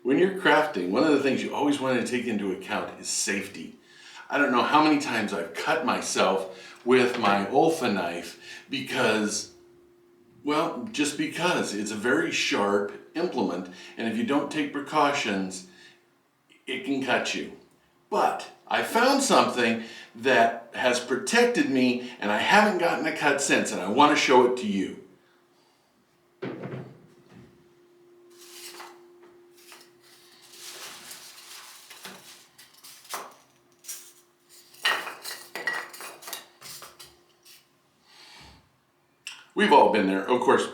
When you're crafting, one of the things you always want to take into account is safety. I don't know how many times I've cut myself with my Olfa knife because, well, just because it's a very sharp implement, and if you don't take precautions, it can cut you. But I found something that has protected me, and I haven't gotten a cut since, and I want to show it to you. We've all been there, of course,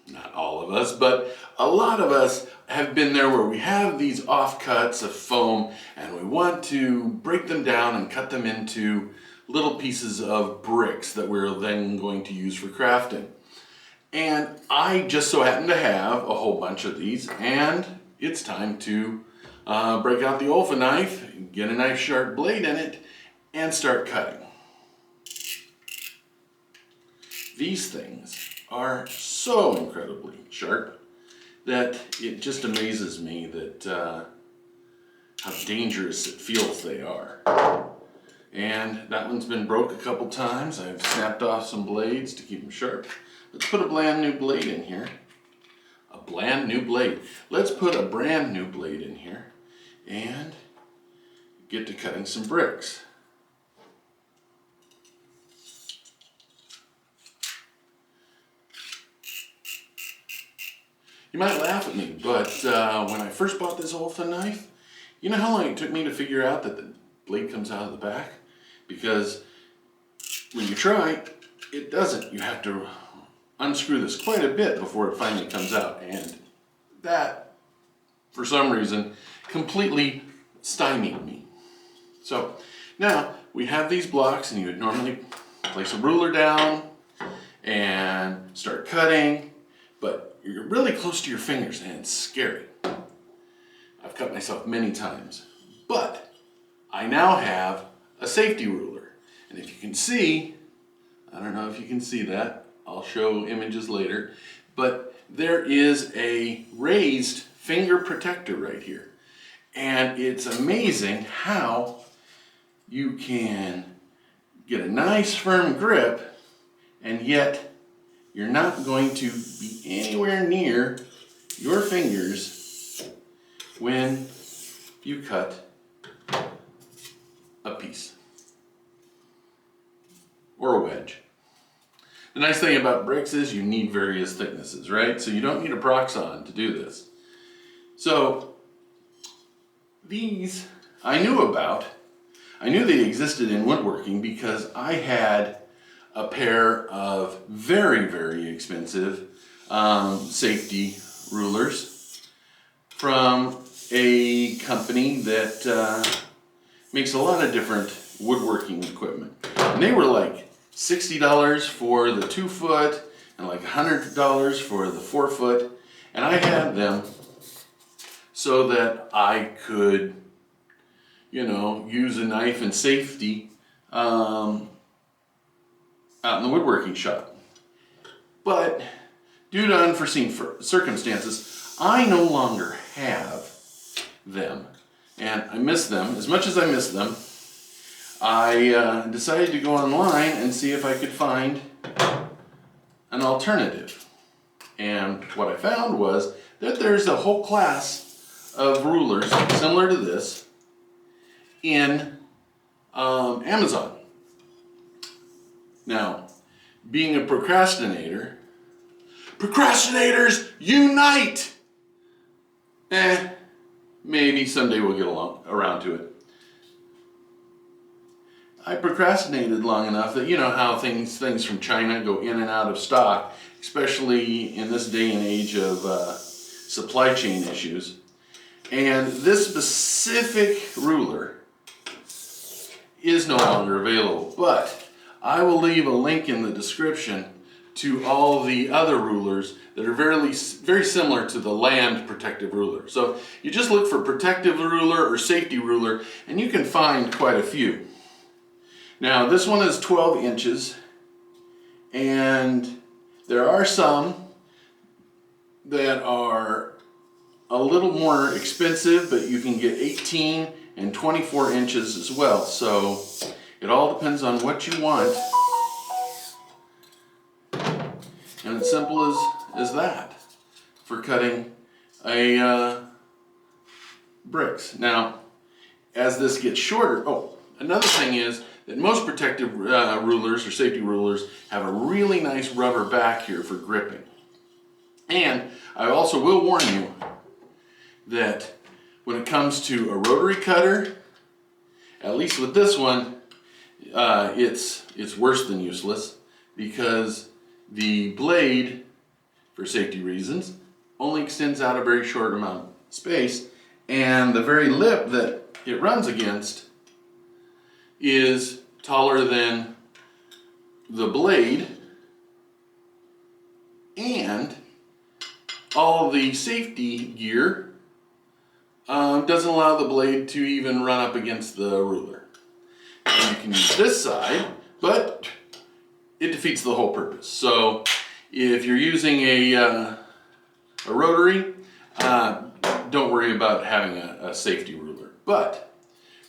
not all of us, but a lot of us have been there where we have these offcuts of foam and we want to break them down and cut them into little pieces of bricks that we're then going to use for crafting. And I just so happen to have a whole bunch of these, and it's time to break out the Olfa knife, get a nice sharp blade in it, and start cutting. These things are so incredibly sharp that it just amazes me that how dangerous it feels they are. And that one's been broke a couple times. I've snapped off some blades to keep them sharp. Let's put a brand new blade in here. A brand new blade. Let's put a brand new blade in here and get to cutting some bricks. You might laugh at me, but when I first bought this Olfa knife, you know how long it took me to figure out that the blade comes out of the back? Because when you try, it doesn't. You have to unscrew this quite a bit before it finally comes out, and that, for some reason, completely stymied me. So now we have these blocks, and you would normally place a ruler down and start cutting, but you're really close to your fingers and it's scary. I've cut myself many times, but I now have a safety ruler. And if you can see, I don't know if you can see that, I'll show images later, but there is a raised finger protector right here. And it's amazing how you can get a nice firm grip, and yet you're not going to be anywhere near your fingers when you cut a piece or a wedge. The nice thing about bricks is you need various thicknesses, right? So you don't need a Proxon to do this. So these I knew about. I knew they existed in woodworking because I had a pair of very, very expensive safety rulers from a company that makes a lot of different woodworking equipment. And they were like $60 for the 2 foot and like $100 for the 4 foot. And I had them so that I could, you know, use a knife in safety out in the woodworking shop. But due to unforeseen circumstances, I no longer have them. And I miss them. As much as I miss them, I decided to go online and see if I could find an alternative. And what I found was that there's a whole class of rulers similar to this in Amazon. Now, being a procrastinator, procrastinators unite! Maybe someday we'll get around to it. I procrastinated long enough that you know how things from China go in and out of stock, especially in this day and age of supply chain issues. And this specific ruler is no longer available, but I will leave a link in the description to all the other rulers that are very similar to the land protective ruler. So you just look for protective ruler or safety ruler and you can find quite a few. Now this one is 12 inches and there are some that are a little more expensive, but you can get 18 and 24 inches as well. So it all depends on what you want. And it's simple as that for cutting a bricks. Now, as this gets shorter, another thing is that most protective rulers or safety rulers have a really nice rubber back here for gripping. And I also will warn you that when it comes to a rotary cutter, at least with this one, it's worse than useless, because the blade, for safety reasons, only extends out a very short amount of space, and the very lip that it runs against is taller than the blade, and all the safety gear doesn't allow the blade to even run up against the ruler. And you can use this side, but it defeats the whole purpose. So if you're using a rotary, don't worry about having a safety ruler. But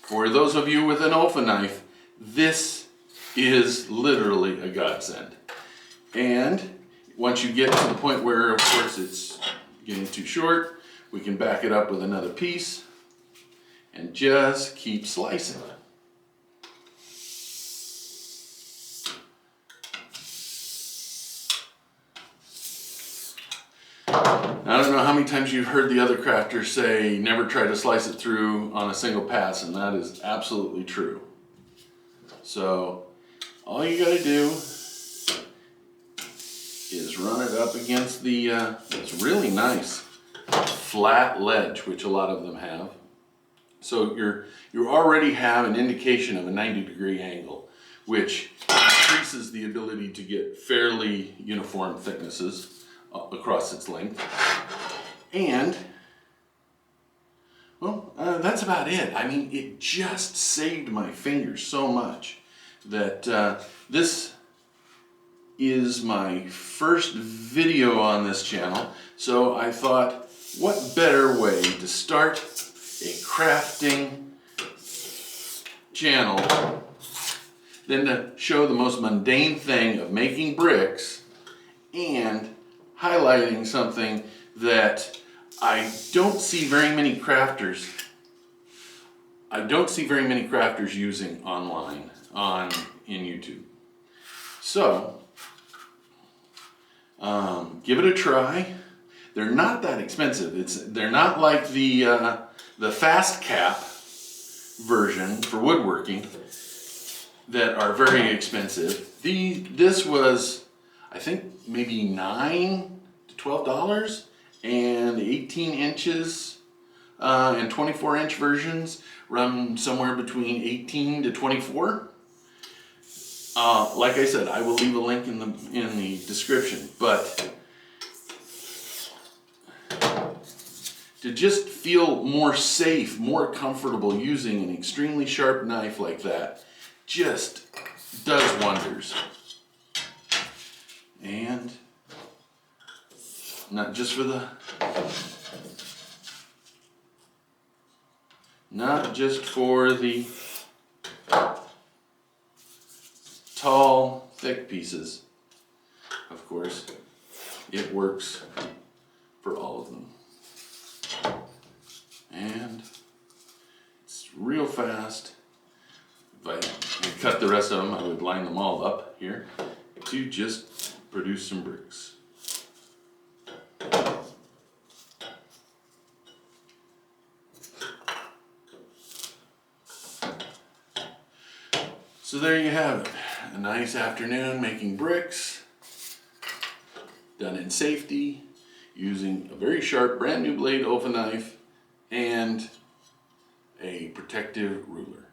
for those of you with an Olfa knife, this is literally a godsend. And once you get to the point where, of course, it's getting too short, we can back it up with another piece and just keep slicing. I don't know how many times you've heard the other crafters say never try to slice it through on a single pass, and that is absolutely true. So all you gotta do is run it up against the this really nice flat ledge, which a lot of them have. So you already have an indication of a 90-degree angle, which increases the ability to get fairly uniform thicknesses across its length. And well, that's about it. I mean, it just saved my fingers so much that this is my first video on this channel, so I thought, what better way to start a crafting channel than to show the most mundane thing of making bricks and highlighting something that I don't see very many crafters using online in YouTube. So give it a try. They're not that expensive. They're not like the fast cap version for woodworking that are very expensive. This was, I think, maybe $9 to $12, and the 18 inches and 24 inch versions run somewhere between 18 to 24. Like I said, I will leave a link in the description, but to just feel more safe, more comfortable using an extremely sharp knife like that just does wonders. And not just for the tall, thick pieces. Of course, it works for all of them. And it's real fast. If I cut the rest of them, I would line them all up here to just produce some bricks. So there you have it. A nice afternoon making bricks, done in safety, using a very sharp brand new blade Olfa knife and a protective ruler.